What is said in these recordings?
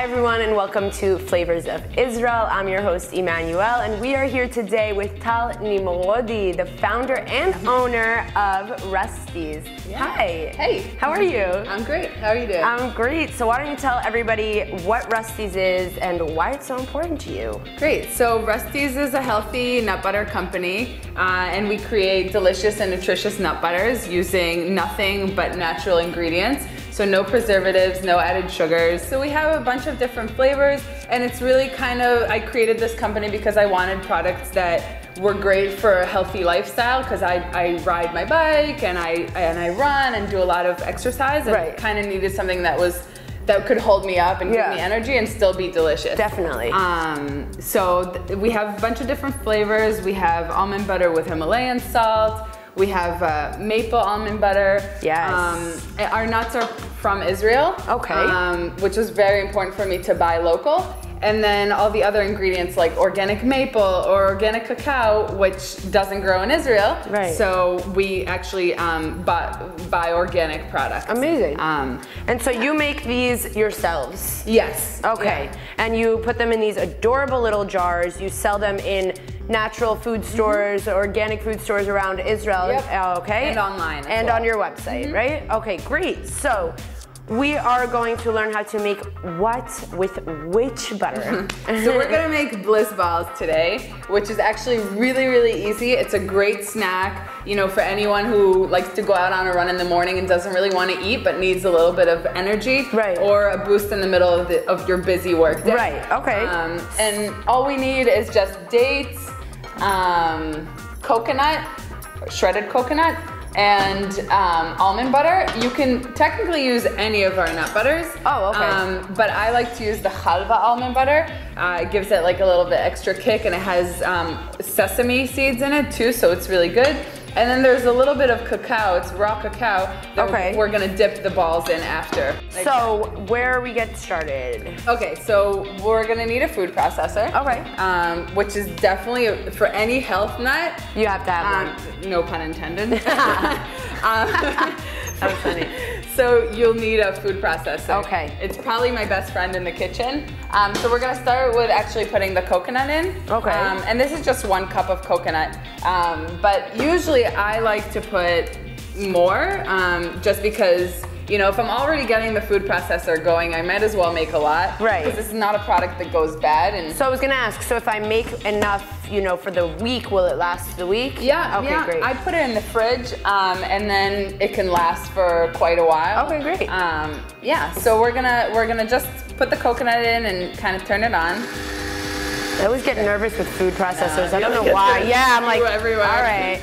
Hi everyone and welcome to Flavors of Israel. I'm your host Emmanuel and we are here today with Tal Nimrodi, the founder and owner of Rusty's. Yeah. Hi. Hey. How are you? I'm great. How are you doing? I'm great. So why don't you tell everybody what Rusty's is and why it's so important to you? Great. So Rusty's is a healthy nut butter company and we create delicious and nutritious nut butters using nothing but natural ingredients. So no preservatives, no added sugars. So we have a bunch of different flavors and it's really kind of, I created this company because I wanted products that were great for a healthy lifestyle because I ride my bike and I run and do a lot of exercise and kind of needed something that could hold me up and give me energy and still be delicious. Definitely. We have a bunch of different flavors. We have almond butter with Himalayan salt. We have maple almond butter. Yes. Our nuts are from Israel. Okay. Which was very important for me to buy local. And then all the other ingredients like organic maple or organic cacao, which doesn't grow in Israel. Right. So we actually buy organic products. Amazing. And so you make these yourselves? Yes. Okay. Yeah. And you put them in these adorable little jars. You sell them in natural food stores, organic food stores around Israel. Yep. Okay. And online. And on your website, right? Okay, great. So we are going to learn how to make what with which butter? So we're gonna make bliss balls today, which is actually really, really easy. It's a great snack, you know, for anyone who likes to go out on a run in the morning and doesn't really want to eat, but needs a little bit of energy, or a boost in the middle of your busy work day. Right. Okay. And all we need is just dates, coconut, shredded coconut, and almond butter. You can technically use any of our nut butters. Oh, okay. But I like to use the halva almond butter. It gives it like a little bit extra kick, and it has sesame seeds in it too, so it's really good. And then there's a little bit of cacao, it's raw cacao, that we're gonna dip the balls in after. So where we get started? Okay, so we're gonna need a food processor. Okay. Which is definitely, for any health nut. You have to have one. No pun intended. That was funny. So you'll need a food processor. Okay. It's probably my best friend in the kitchen. So we're gonna start with actually putting the coconut in. Okay. And this is just 1 cup of coconut. But usually I like to put more, just because, you know, if I'm already getting the food processor going, I might as well make a lot. Right. Because this is not a product that goes bad. And so I was gonna ask, so if I make enough, you know, for the week, will it last the week? Yeah, okay, great. I put it in the fridge, and then it can last for quite a while. Okay, great. Yeah, so we're gonna just put the coconut in and kind of turn it on. I always get nervous with food processors. I don't know why. Yeah, I'm like, everywhere. All right.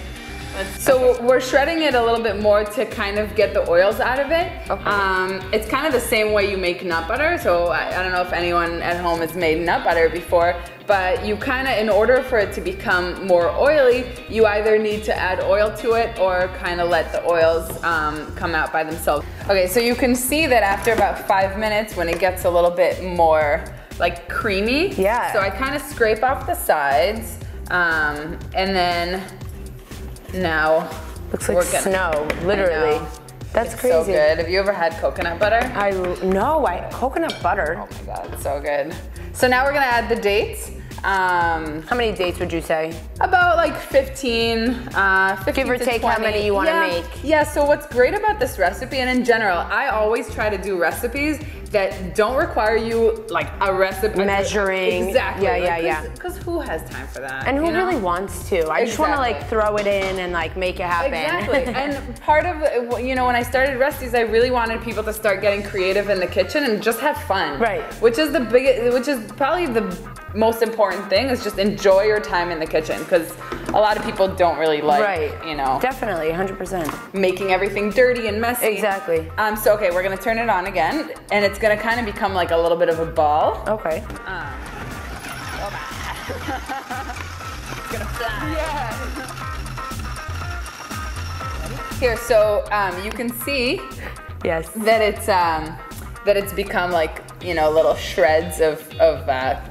So we're shredding it a little bit more to kind of get the oils out of it. Okay. It's kind of the same way you make nut butter. So I don't know if anyone at home has made nut butter before, but you kind of, in order for it to become more oily, you either need to add oil to it or kind of let the oils come out by themselves. Okay, so you can see that after about 5 minutes, when it gets a little bit more like creamy. Yeah. So I kind of scrape off the sides, and then now looks like snow, literally. That's crazy. So good. Have you ever had coconut butter? Coconut butter. Oh my God, it's so good. So now we're gonna add the dates. How many dates would you say? About like 15, 15 give or take 20. how many you want to make. Yeah, so what's great about this recipe, and in general, I always try to do recipes that don't require you like a recipe. Measuring. Exactly. Yeah. Because who has time for that? And who really wants to? I just want to like throw it in and like make it happen. Exactly. And part of, you know, when I started Rusty's, I really wanted people to start getting creative in the kitchen and just have fun. Right. Which is probably the most important thing, is just enjoy your time in the kitchen, because a lot of people don't really like, you know. Definitely, 100%. Making everything dirty and messy. Exactly. So okay, we're gonna turn it on again, and it's gonna kind of become like a little bit of a ball. Okay. It's gonna fly. Yeah. Here, so you can see that it's become like you know, little shreds of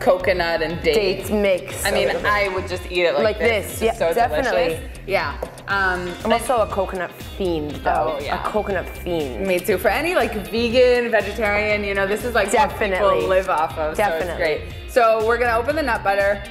coconut and dates. Dates mix. I mean, I would just eat it like this. Yeah, so definitely. Delicious. Yeah. I'm also a coconut fiend, though. Oh, yeah. A coconut fiend. Me too. For any like vegan, vegetarian, you know, this is like Definitely. what people live off of. Definitely. So it's great. So we're gonna open the nut butter.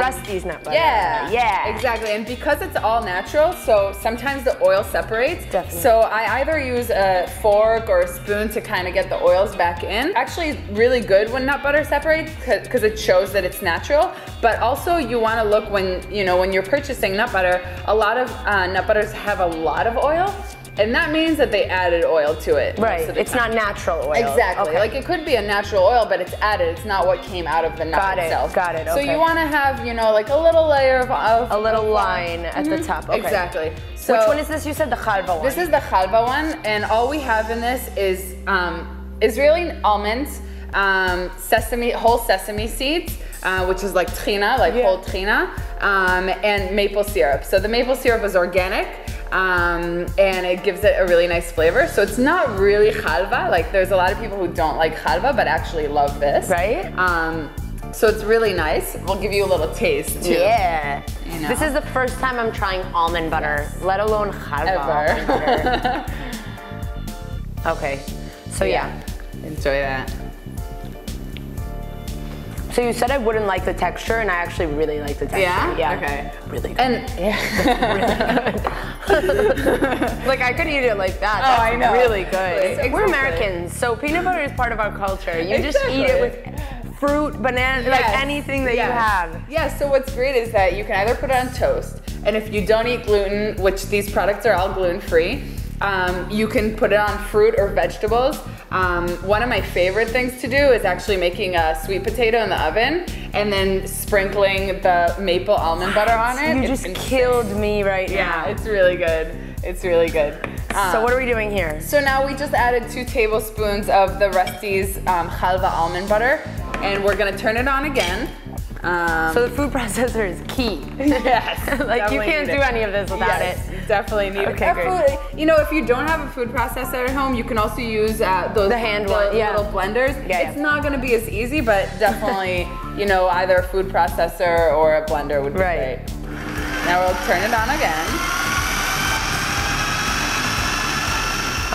Rusty's nut butter. Yeah, Yeah. exactly. And because it's all natural, so sometimes the oil separates. Definitely. So I either use a fork or a spoon to kind of get the oils back in. Actually, really good when nut butter separates because it shows that it's natural. But also, you want to look when you're purchasing nut butter. A lot of nut butters have a lot of oil. And that means that they added oil to it. Right, it's not natural oil. Exactly, Okay. like it could be a natural oil, but it's added. It's not what came out of the nut itself. Got it, So okay. you want to have, you know, like a little layer of a little line at the top. Okay. Exactly. So which one is this? You said the chalva one. This is the chalva one, and all we have in this is Israeli almonds, whole sesame seeds, which is like trina, like whole trina, and maple syrup. So the maple syrup is organic. And it gives it a really nice flavor. So it's not really chalva. Like there's a lot of people who don't like chalva, but actually love this. Right? So it's really nice. We'll give you a little taste too. Yeah. You know. This is the first time I'm trying almond butter, let alone chalva almond butter. Okay. So yeah. Enjoy that. So you said I wouldn't like the texture, and I actually really like the texture. Yeah? Okay. Really good. And Like I could eat it like that. Oh, That's I know. really good. Exactly. We're Americans, so peanut butter is part of our culture. You just eat it with fruit, banana, like anything that you have. Yeah, so what's great is that you can either put it on toast, and if you don't eat gluten, which these products are all gluten-free, you can put it on fruit or vegetables. One of my favorite things to do is actually making a sweet potato in the oven and then sprinkling the maple almond butter on it. You just killed me right now. Yeah, it's really good. It's really good. So what are we doing here? So now we just added 2 tablespoons of the Rusty's chalva almond butter, and we're gonna turn it on again. So the food processor is key. Yes. Like you can't do any of this without it. Definitely need Okay, it. great. You know, if you don't have a food processor at home, you can also use those The hand one, yeah. little blenders. Yeah, it's not going to be as easy, but definitely, you know, either a food processor or a blender would be great. Now we'll turn it on again.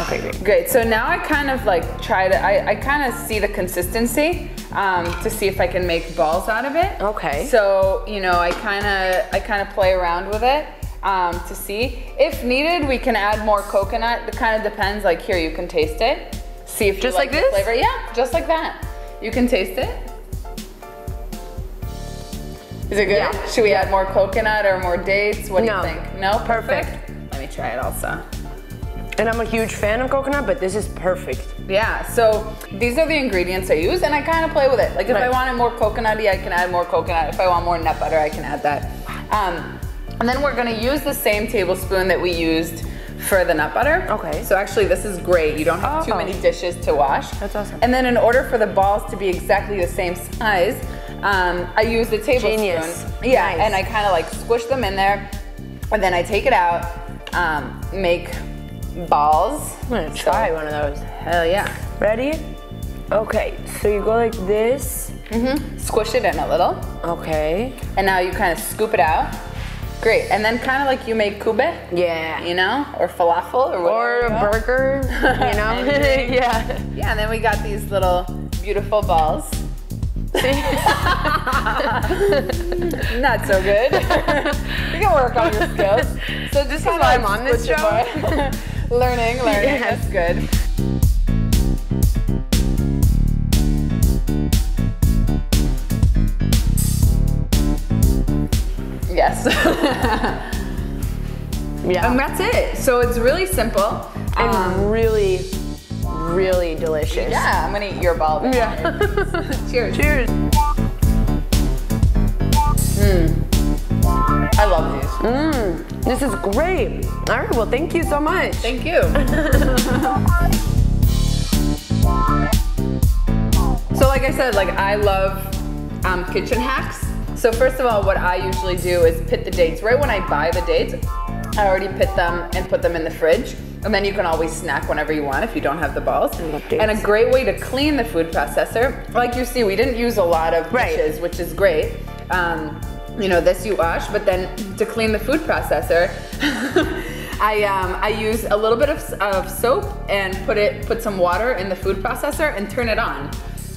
Okay, great. Great. So now I kind of like I kind of see the consistency to see if I can make balls out of it. Okay. So, you know, I kind of play around with it to see. If needed, we can add more coconut. It kind of depends. Like here, you can taste it. See if just you like this the flavor. Yeah, just like that. You can taste it. Is it good? Yeah. Should we add more coconut or more dates? What do you No. think? No? Perfect. Let me try it also. And I'm a huge fan of coconut, but this is perfect. Yeah, so these are the ingredients I use, and I kind of play with it. Like if I wanted more coconutty, I can add more coconut. If I want more nut butter, I can add that. And then we're gonna use the same tablespoon that we used for the nut butter. Okay. So actually this is great. You don't have too many dishes to wash. That's awesome. And then in order for the balls to be exactly the same size, I use the tablespoon. Genius. Yeah, Nice. and I kind of like squish them in there, and then I take it out, make balls. I'm gonna try one of those. Hell yeah. Ready? Okay, so you go like this. Squish it in a little. Okay. And now you kind of scoop it out. Great. And then kind of like you make kube, Yeah. you know, or falafel or whatever. Or a burger, you know? Anything. Yeah. Yeah, and then we got these little beautiful balls. Not so good. You can work on your skills. So just is why I'm on this show. Learning, Yes. that's good. Yes. Yeah. And that's it. So it's really simple. And really, really delicious. Yeah, I'm gonna eat your ball. Yeah. Cheers. Cheers. I love these. This is great. All right, well, thank you so much. Thank you. So like I said, like I love kitchen hacks. So first of all, what I usually do is pit the dates. Right when I buy the dates, I already pit them and put them in the fridge. And then you can always snack whenever you want if you don't have the balls. Updates. And a great way to clean the food processor, like you see, we didn't use a lot of dishes, which is great. You know, this you wash, but then to clean the food processor, I use a little bit of soap and put some water in the food processor and turn it on.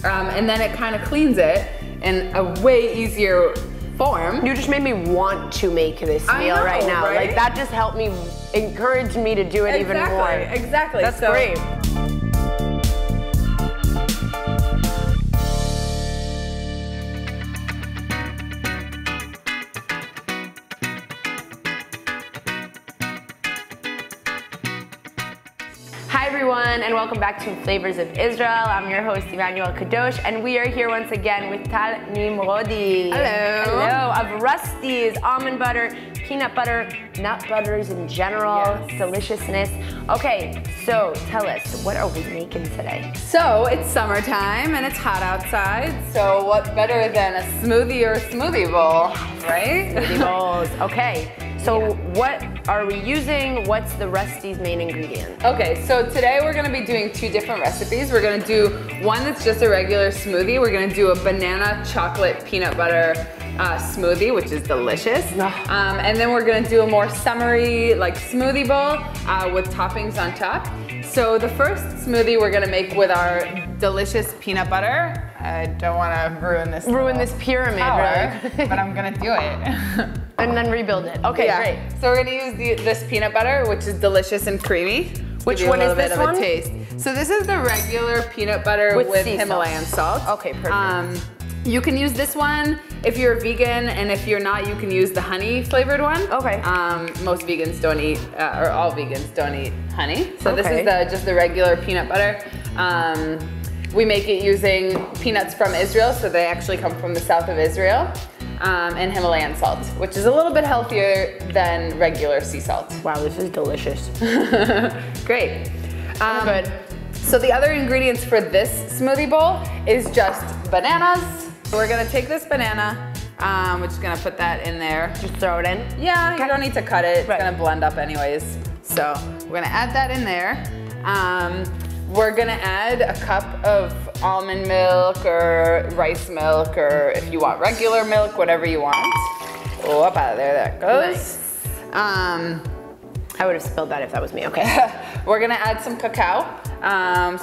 And then it kind of cleans it in a way easier form. You just made me want to make this meal right now. Right? Like that just helped me, encourage me to do it even more. Exactly. That's great. Hi everyone, and welcome back to Flavors of Israel. I'm your host, Emmanuel Kadosh, and we are here once again with Tal Nimrodi. Hello. Hello, of Rusty's almond butter, peanut butter, nut butters in general, deliciousness. Okay, so tell us, what are we making today? So it's summertime and it's hot outside, so what better than a smoothie or a smoothie bowl, right? Smoothie bowls, okay. So what are we using? What's the Rusty's main ingredient? Okay, so today we're gonna be doing two different recipes. We're gonna do one that's just a regular smoothie. We're gonna do a banana chocolate peanut butter smoothie, which is delicious. And then we're gonna do a more summery like smoothie bowl with toppings on top. So the first smoothie we're gonna make with our delicious peanut butter. I don't wanna ruin this pyramid, tower, right? but I'm gonna do it. And then rebuild it. Okay, great. So we're gonna use this peanut butter, which is delicious and creamy. Which one is this one? Taste. So this is the regular peanut butter with Himalayan salt. Okay, perfect. You can use this one if you're vegan, and if you're not, you can use the honey flavored one. Okay. Most vegans don't eat, or all vegans don't eat honey. So this is just the regular peanut butter. We make it using peanuts from Israel, so they actually come from the south of Israel. And Himalayan salt, which is a little bit healthier than regular sea salt. Wow, this is delicious. Great. Good. So the other ingredients for this smoothie bowl is just bananas. We're gonna take this banana, we're just gonna put that in there. Just throw it in? Yeah, you don't need to cut it. It's gonna blend up anyways. So we're gonna add that in there. We're gonna add a cup of almond milk or rice milk, or if you want regular milk, whatever you want. Oh, up out of there, that goes. Nice. I would have spilled that if that was me, okay. We're gonna add some cacao.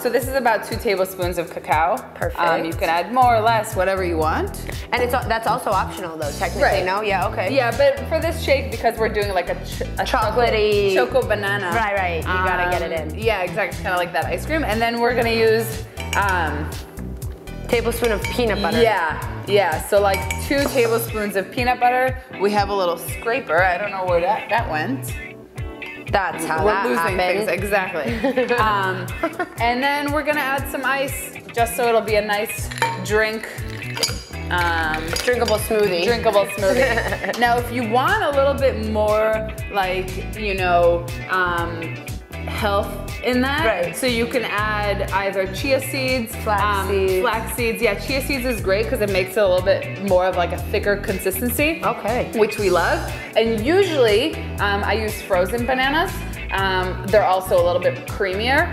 So this is about 2 tablespoons of cacao. Perfect. You can add more or less, whatever you want. And that's also optional though, technically, no? Yeah, okay. Yeah, but for this shake, because we're doing like a chocolatey choco banana. Right, you gotta get it in. Yeah, exactly, kind of like that ice cream. And then we're gonna use tablespoon of peanut butter. Yeah, so like 2 tablespoons of peanut butter. We have a little scraper. I don't know where that went. That's how we're losing things, exactly. And then we're gonna add some ice, just so it'll be a nice drinkable smoothie. Now, if you want a little bit more, like, you know, health in that, so you can add either chia seeds, flax seeds. Yeah, chia seeds is great because it makes it a little bit more of like a thicker consistency, which we love. And usually I use frozen bananas. They're also a little bit creamier,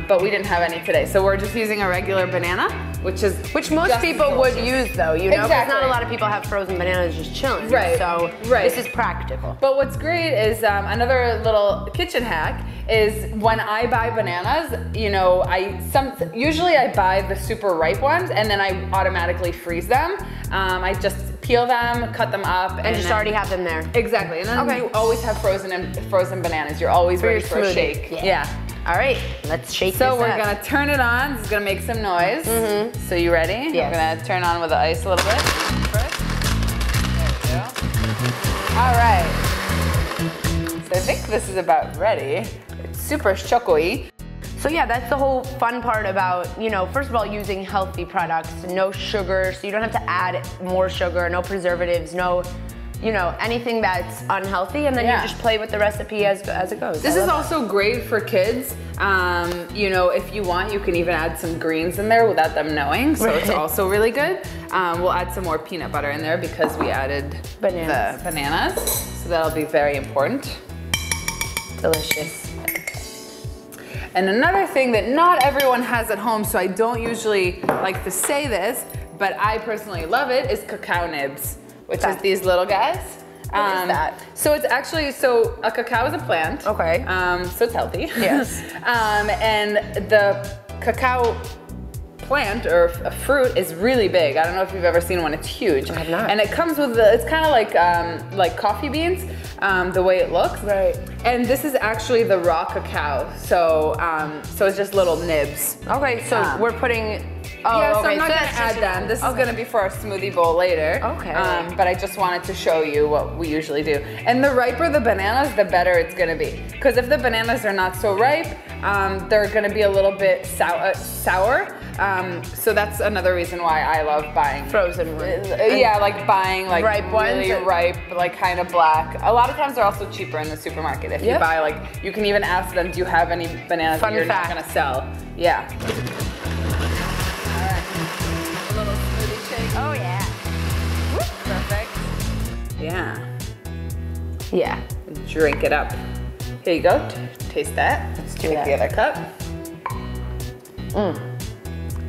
but we didn't have any today, so we're just using a regular banana, which most people would use though, you know, because not a lot of people have frozen bananas just chilling. So this is practical. But what's great is another little kitchen hack is when I buy bananas, you know, usually I buy the super ripe ones and then I automatically freeze them. I just peel them, cut them up, and just already have them there. Exactly, and then you always have frozen bananas. You're always ready for a shake. Yeah. All right, let's shake this up. So we're gonna turn it on. This is gonna make some noise. So you ready? Yes. We're gonna turn on with the ice a little bit first. There we go. All right. So I think this is about ready. It's super chocoy. So yeah, that's the whole fun part about, you know, first of all, using healthy products, no sugar, so you don't have to add more sugar, no preservatives, no, you know, anything that's unhealthy, and then you just play with the recipe as it goes. This is also great for kids. You know, if you want, you can even add some greens in there without them knowing, so it's also really good. We'll add some more peanut butter in there because we added the bananas, so that'll be very important. Delicious. And another thing that not everyone has at home, so I don't usually like to say this, but I personally love it, is cacao nibs, which is these little guys. What is that? So it's actually, so a cacao is a plant. Okay. So it's healthy. Yes. And the cacao plant or a fruit is really big. I don't know if you've ever seen one. It's huge. I have not. And it comes with it's kind of like coffee beans, the way it looks. Right. And this is actually the raw cacao. So so it's just little nibs. Okay, so we're putting. Oh, yeah, so okay. I'm not gonna add them. This is gonna be for our smoothie bowl later. Okay. But I just wanted to show you what we usually do. And the riper the bananas, the better it's gonna be. Because if the bananas are not so ripe, they're gonna be a little bit sour. So that's another reason why I love buying Frozen ones. Yeah, like buying like ripe really ones. ripe, like kind of black. A lot of times they're also cheaper in the supermarket. If you buy like, you can even ask them, do you have any bananas that you're not gonna sell? Yeah. A little smoothie shake. Oh yeah. Whoop, perfect. Yeah. Yeah. Drink it up. Here you go. Taste that. Let's do Take that. the other cup.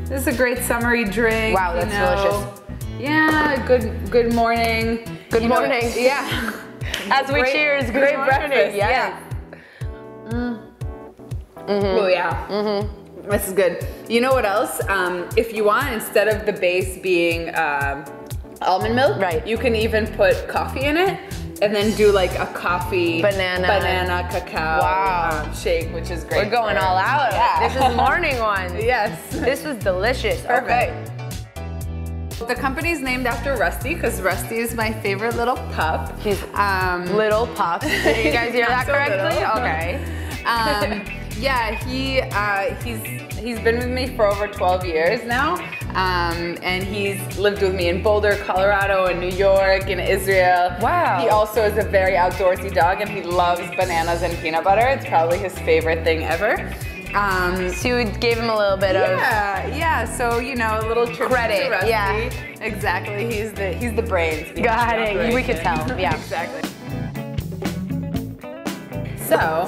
This is a great summery drink. Wow, that's delicious. Yeah. Good morning. Good morning. Yeah. As we cheers, great morning. breakfast. Yeah. Oh yeah. This is good. You know what else? If you want, instead of the base being almond milk, right, you can even put coffee in it, and then do like a coffee banana cacao shake, which is great. We're going all out. Yeah. This is morning one. Yes. This was delicious. Perfect. The company's named after Rusty because Rusty is my favorite little pup. He's little pup. Did you guys hear that so correctly? little. Okay. Yeah, he's been with me for over 12 years now, and he's lived with me in Boulder, Colorado, in New York, in Israel. Wow. He also is a very outdoorsy dog, and he loves bananas and peanut butter. It's probably his favorite thing ever. So you gave him a little bit of So you know, a little credit. to Rusty. Yeah, exactly. He's the brains. Got it. We could tell. Yeah, exactly.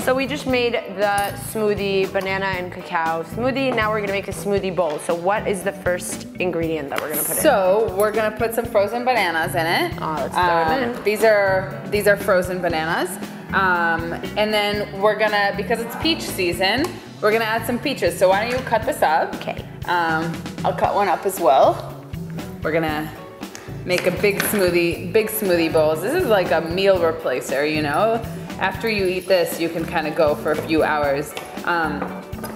So we just made the smoothie, banana and cacao smoothie. Now we're gonna make a smoothie bowl. So what is the first ingredient that we're gonna put in? So we're gonna put some frozen bananas in it. Oh, let's throw them in. These are frozen bananas. And then we're gonna, because it's peach season, we're gonna add some peaches. So why don't you cut this up? Okay. I'll cut one up as well. We're gonna make a big smoothie bowls. This is like a meal replacer, you know? After you eat this, you can kind of go for a few hours.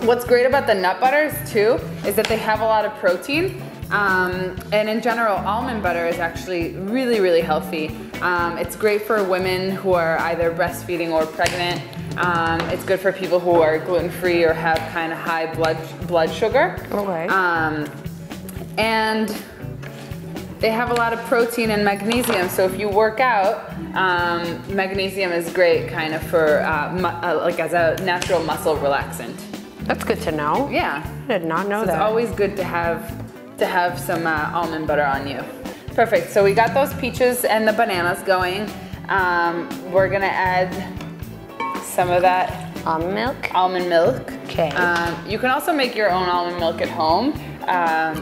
What's great about the nut butters too is that they have a lot of protein. And in general, almond butter is actually really, really healthy. It's great for women who are either breastfeeding or pregnant. It's good for people who are gluten-free or have kind of high blood sugar. Okay. And they have a lot of protein and magnesium, so if you work out, magnesium is great kind of for like as a natural muscle relaxant. That's good to know. Yeah. I did not know that. It's always good to have some almond butter on you. Perfect, so we got those peaches and the bananas going. We're gonna add some of that almond milk. Okay. You can also make your own almond milk at home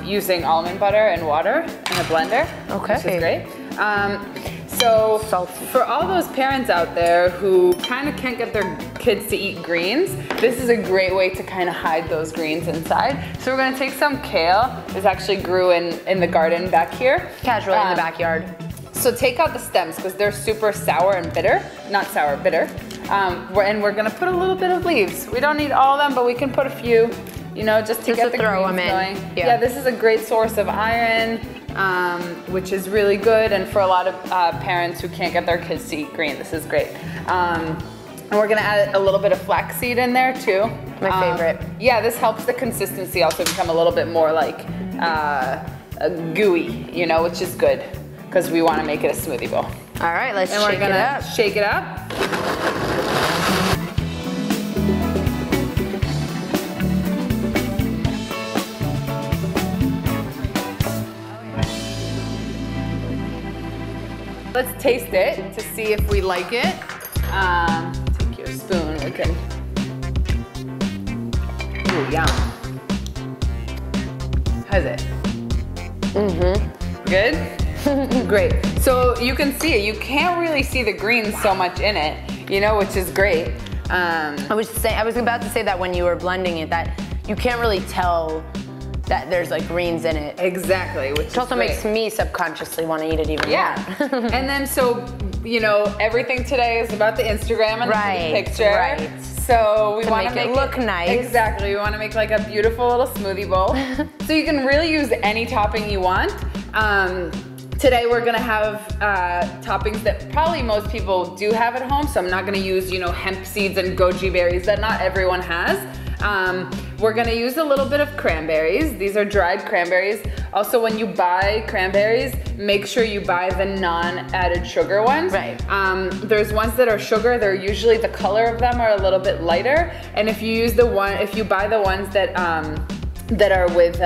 using almond butter and water in a blender, which is great. So for all those parents out there who kind of can't get their kids to eat greens, this is a great way to kind of hide those greens inside. So we're gonna take some kale. This actually grew in the garden back here. Casually in the backyard. So take out the stems because they're super sour and bitter. Not sour, bitter. And we're gonna put a little bit of leaves. We don't need all of them, but we can put a few, you know, just to get the throw greens them in. going. Yeah, this is a great source of iron, which is really good. And for a lot of parents who can't get their kids to eat green, this is great. And we're gonna add a little bit of flaxseed in there too. My favorite. Yeah, this helps the consistency also become a little bit more like gooey, you know, which is good because we wanna make it a smoothie bowl. All right, let's And we're gonna shake it up. Let's taste it to see if we like it. Take your spoon, we can. Yum. How's it? Good? Great. So you can see it. You can't really see the greens so much in it, you know, which is great. I was about to say that when you were blending it, that you can't really tell that there's like greens in it. Exactly, which also makes me subconsciously want to eat it even more. And then so, you know, everything today is about the Instagram and the pretty picture. Right. So we want to make it look nice. Exactly, we want to make like a beautiful little smoothie bowl. So you can really use any topping you want. Today we're gonna have toppings that probably most people do have at home, so I'm not gonna use, you know, hemp seeds and goji berries that not everyone has. We're gonna use a little bit of cranberries. These are dried cranberries. Also, when you buy cranberries, make sure you buy the non-added sugar ones. Right. There's ones that are sugar. They're usually, the color of them are a little bit lighter. And if you use if you buy the ones that that are with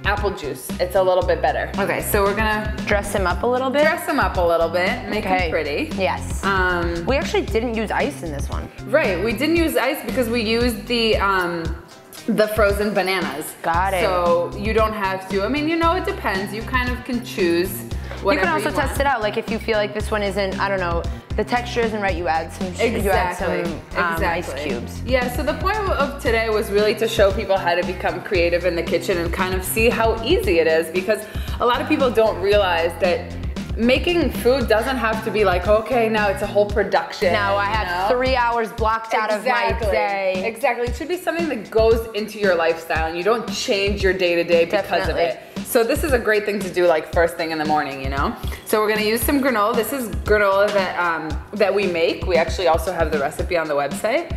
apple juice, it's a little bit better. Okay, so we're gonna dress him up a little bit. Dress him up a little bit, make him pretty. Yes. We actually didn't use ice in this one. Right, we didn't use ice because we used the frozen bananas. Got it. So you don't have to. I mean, you know, it depends. You kind of can choose whatever you can also test it out. Like if you feel like this one isn't, I don't know, the texture isn't right, you add some ice cubes. Yeah, so the point of today was really to show people how to become creative in the kitchen and kind of see how easy it is, because a lot of people don't realize that making food doesn't have to be like, okay, now it's a whole production. Now I have 3 hours blocked out of my day. Exactly, it should be something that goes into your lifestyle and you don't change your day-to-day because of it. So this is a great thing to do like first thing in the morning, you know? So we're gonna use some granola. This is granola that we make. We actually also have the recipe on the website.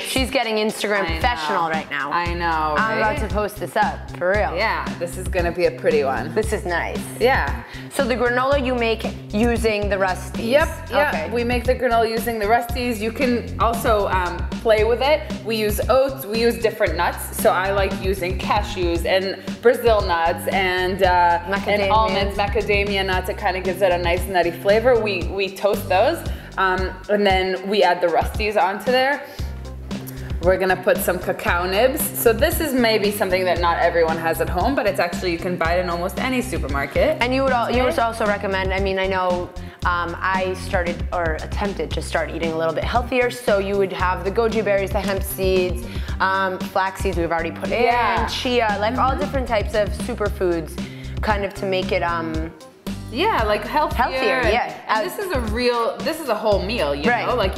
She's getting Instagram professional right now. I know, I'm about to post this up, for real. Yeah, this is gonna be a pretty one. This is nice. Yeah. So the granola you make using the Rusties. Yep, yeah. Okay. We make the granola using the Rusties. You can also play with it. We use oats, we use different nuts. So I like using cashews and Brazil nuts and almonds, macadamia nuts. It kind of gives it a nice nutty flavor. We toast those. And then we add the Rusties onto there. We're gonna put some cacao nibs. So this is maybe something that not everyone has at home, but it's actually, you can buy it in almost any supermarket. And you would also recommend, I mean, I know I started or attempted to start eating a little bit healthier, so you would have the goji berries, the hemp seeds, flax seeds we've already put in, chia, like all different types of superfoods, kind of to make it yeah, like healthier. And this is a whole meal, you know? Like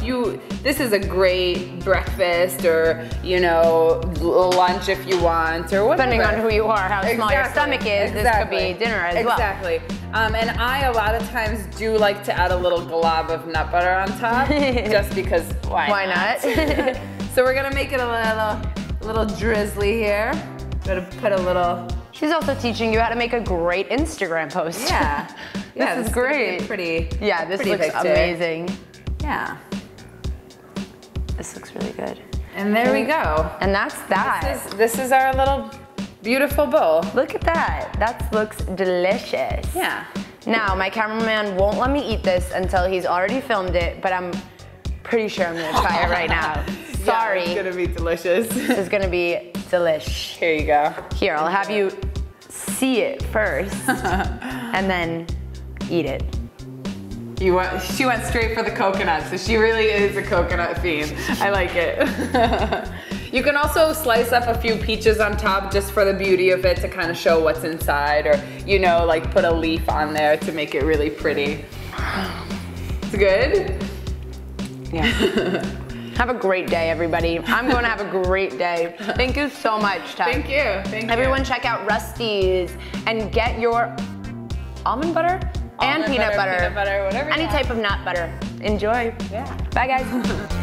this is a great breakfast or, you know, lunch if you want or whatever. Depending on who you are, how small your stomach is, this could be dinner as well. Exactly. And I, a lot of times, do like to add a little glob of nut butter on top, just because why not? So we're gonna make it a little drizzly here. Gonna put a little. She's also teaching you how to make a great Instagram post. Yeah. This is great. This looks amazing. Yeah. This looks really good. And there we go. And that's that. This is our little beautiful bowl. Look at that. That looks delicious. Yeah. Now, my cameraman won't let me eat this until he's already filmed it, but I'm pretty sure I'm gonna try it right now. Sorry. Yeah, it's gonna be delicious. This is gonna be delish. Here you go. Here, I'll have you see it first and then eat it. She went straight for the coconut, so she really is a coconut fiend. I like it. You can also slice up a few peaches on top just for the beauty of it, to kind of show what's inside, or, you know, like put a leaf on there to make it really pretty. It's good? Yeah. Have a great day, everybody. I'm going to have a great day. Thank you so much, Ty. Thank you. Thank you. Everyone check out Rusties and get your almond butter and peanut butter, whatever. Any type of nut butter. Enjoy. Yeah. Bye, guys.